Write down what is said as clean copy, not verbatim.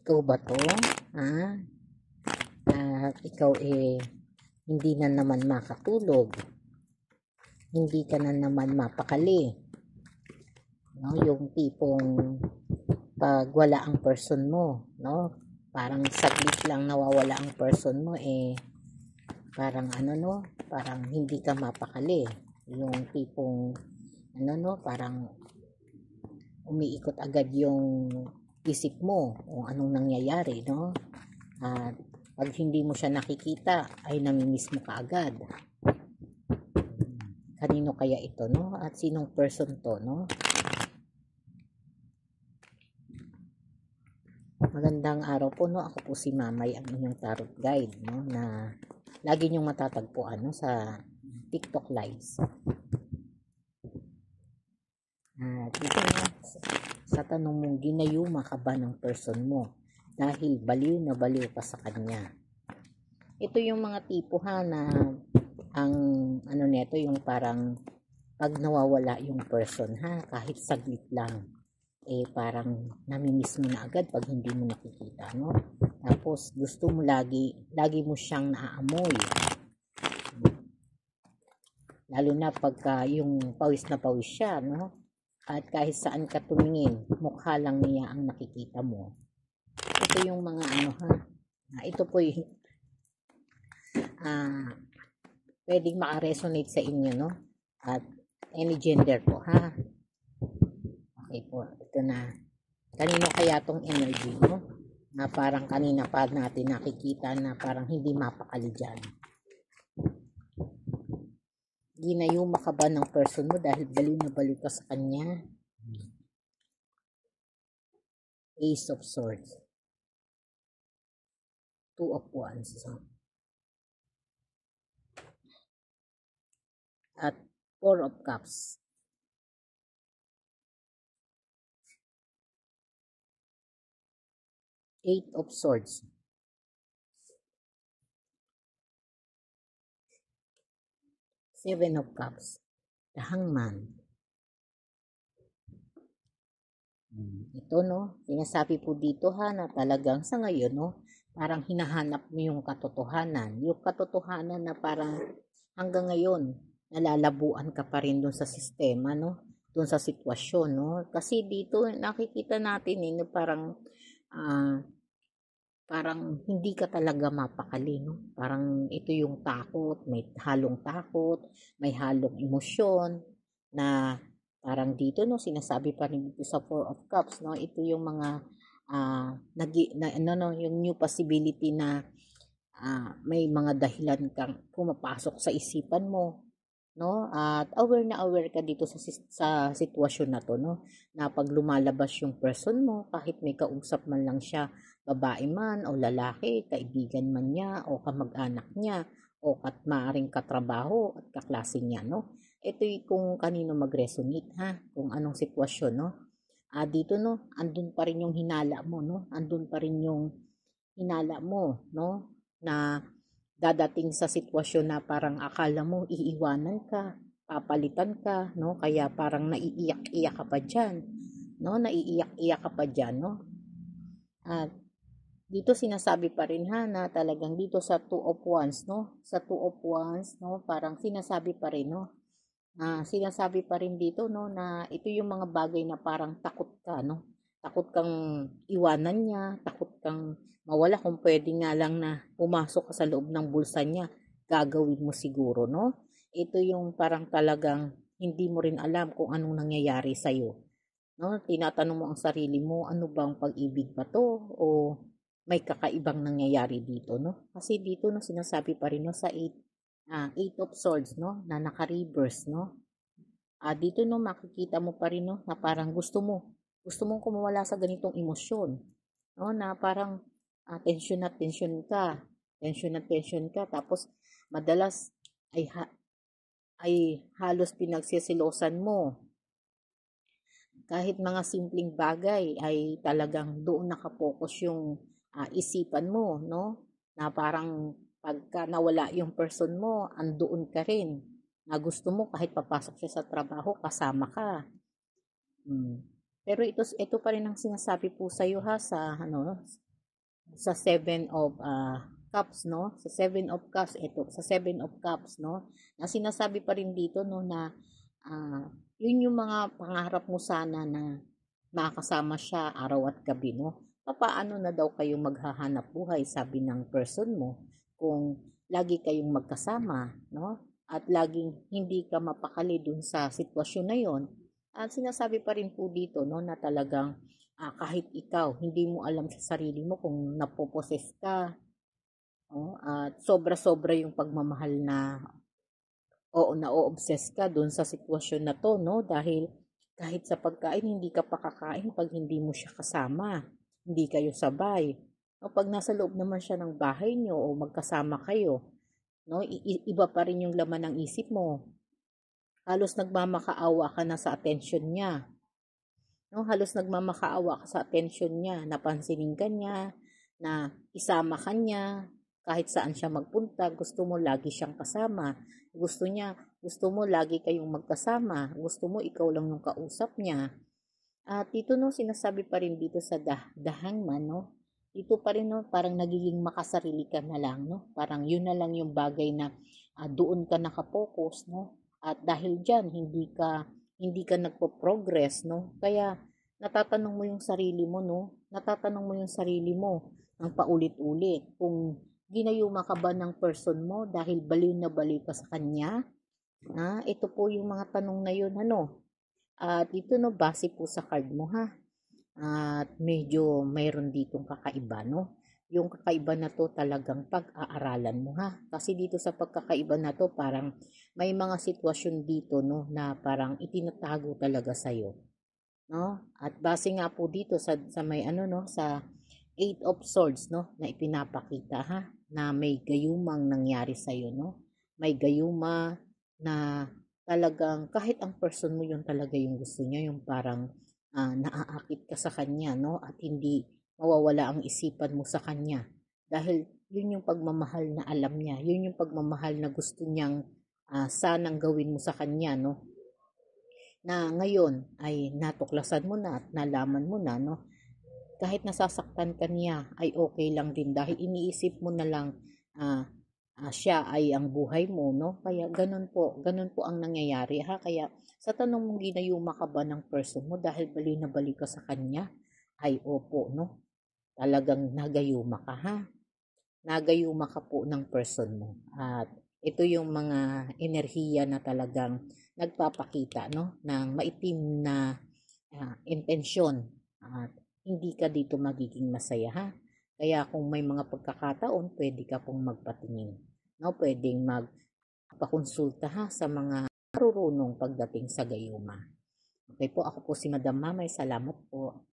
Ikaw ba to? Ha? At ikaw hindi na naman makatulog. Hindi ka na naman mapakali. No? Yung tipong pag wala ang person mo, no? Parang saglit lang nawawala ang person mo, parang parang hindi ka mapakali. Yung tipong, parang umiikot agad yung isip mo kung anong nangyayari, no? At pag hindi mo siya nakikita, ay namimiss mo kaagad. Kanino kaya ito, no? At sinong person to, no? Magandang araw po, no? Ako po si Mamay, ang inyong tarot guide, no? Na lagi niyong matatagpuan, no? Sa TikTok lives. Dito na, sa tanong mong ginayuma ka ba ng person mo dahil baliw na baliw ka sa kanya. Ito yung mga tipo na ang neto yung parang pag nawawala yung person kahit saglit lang, parang namimiss mo na agad pag hindi mo nakikita, no? Tapos gusto mo lagi mo siyang naaamoy. Lalo na pagka yung pawis na pawis siya, no? At kahit saan ka tumingin, mukha lang niya ang nakikita mo. Ito yung mga ito po yung pwedeng maka-resonate sa inyo, no? At any gender po, Okay po, ito na. Kanino kaya tong energy, no? Na parang kanina pa natin nakikita na parang hindi mapakali dyan. Ginayuma ka ba ng person mo dahil baliw na baliw ka sa kanya? Ace of Swords. Two of Wands. At Four of Cups. Eight of Swords. Seven of Cups. The Hangman. Ito, no? Sinasabi po dito na talagang sa ngayon, no? Parang hinahanap mo yung katotohanan. Yung katotohanan na parang hanggang ngayon, nalalabuan ka pa rin dun sa sistema, no? Dun sa sitwasyon, no? Kasi dito, nakikita natin, no? Parang hindi ka talaga mapakali, no? Parang ito yung takot, may halong emosyon, na parang dito, no, sinasabi pa rin dito sa Four of Cups, no? Ito yung mga yung new possibility na may mga dahilan kang pumapasok sa isipan mo, no? At aware ka dito sa sitwasyon na to, no? Na pag lumalabas yung person mo, kahit may kausap man lang siya, babae man o lalaki, kaibigan man niya o kamag-anak niya o maaring katrabaho at kaklase niya, no? Ito kung kanino mag-resonate, kung anong sitwasyon, no? Dito, no, andun pa rin yung hinala mo, no? Andun pa rin yung hinala mo, no? Na dadating sa sitwasyon na parang akala mo iiwanan ka, papalitan ka, no? Kaya parang naiiyak-iyak ka pa dyan, no? Naiiyak-iyak ka pa dyan, no? At dito sinasabi pa rin na talagang dito sa Two of Wands, no? Sa Two of Wands, no? Parang sinasabi pa rin, no? Sinasabi pa rin dito, no, na ito yung mga bagay na parang takot ka, no? Takot kang iwanan niya, takot kang mawala. Kung pwede nga lang na pumasok ka sa loob ng bulsa niya, gagawin mo siguro, no? Ito yung parang talagang hindi mo rin alam kung anong nangyayari sa'yo, no? Tinatanong mo ang sarili mo, ano bang pag-ibig ba to? O may kakaibang nangyayari dito, no? Kasi dito, no, sinasabi pa rin, no, sa Eight of Swords, no, na naka-reverse, no. Dito, no, makikita mo pa rin, no, na parang gusto mong kumawala sa ganitong emosyon, no, na parang tension na tension ka, tapos madalas ay halos pinagsisilosan mo. Kahit mga simpleng bagay ay talagang doon nakapokus yung isipan mo, no, na parang pagka nawala yung person mo, andoon ka rin. Na gusto mo kahit papasok siya sa trabaho, kasama ka. Pero ito pa rin ang sinasabi po sa iyo sa sa Seven of Cups, no? Sa Seven of Cups, ito, sa Seven of Cups, no? Na sinasabi pa rin dito, no, na yun yung mga pangarap mo sana na makakasama siya araw at gabi, no? Papaano na daw kayo maghahanap buhay, sabi ng person mo, kung lagi kayong magkasama, no? At laging hindi ka mapakali dun sa sitwasyon na yon. At sinasabi pa rin po dito, no, na talagang kahit ikaw, hindi mo alam sa sarili mo kung napoposes ka, no? At sobra-sobra yung pagmamahal na oo, na-o-obsess ka dun sa sitwasyon na to, no? Dahil kahit sa pagkain, hindi ka pakakain pag hindi mo siya kasama. Hindi kayo sabay. No, pag nasa loob naman siya ng bahay nyo o magkasama kayo, no? Iba pa rin yung laman ng isip mo. Halos nagmamakaawa ka na sa attention niya. No, halos nagmamakaawa ka sa attention niya. Napansinin ka niya, na isama ka niya, kahit saan siya magpunta, gusto mo lagi siyang kasama. Gusto mo lagi kayong magkasama. Gusto mo ikaw lang yung kausap niya. At dito no, sinasabi pa rin dito sa the Hangman, no? Dito pa rin no, parang nagiging makasarili ka na lang, no? Parang yun na lang yung bagay na doon ka nakapokus, no? At dahil diyan hindi ka nagpo-progress, no? Kaya natatanong mo yung sarili mo, no? Natatanong mo yung sarili mo ng paulit-ulit kung ginayuma ka ba ng person mo dahil baliw na baliw ka sa kanya? Ito po yung mga tanong na yun, ano? At dito no, base po sa card mo ha. At medyo mayroon ditong kakaiba, no? Yung kakaiba na to talagang pag-aaralan mo ha. Kasi dito sa pagkakaiba na to parang may mga sitwasyon dito, no, na parang itinatago talaga sa'yo, no? At base nga po dito sa may ano, no, sa Eight of Swords, no, na ipinapakita ha, na may gayumang nangyari sa'yo, no? May gayuma na talagang kahit ang person mo yun talaga yung gusto niya, yung parang naaakit ka sa kanya, no? At hindi mawawala ang isipan mo sa kanya. Dahil yun yung pagmamahal na alam niya, yun yung pagmamahal na gusto niyang sanang gawin mo sa kanya, no? Na ngayon ay natuklasan mo na at nalaman mo na, no? Kahit nasasaktan ka niya ay okay lang din dahil iniisip mo na lang siya ay ang buhay mo, no? Kaya ganun po ang nangyayari ha. Kaya sa tanong mong ginayuma ka ba ng person mo dahil baliw na baliw ka sa kanya, ay opo, no? Talagang nagayuma ka ha. Nagayuma ka po ng person mo. At ito yung mga enerhiya na talagang nagpapakita, no, ng maitim na intensyon. At hindi ka dito magiging masaya ha. Kaya kung may mga pagkakataon, pwede ka pong magpatingin. No, pwedeng magpakonsulta ha sa mga marurunong pagdating sa gayuma. Okay po, ako po si Madam Mamay. Salamat po.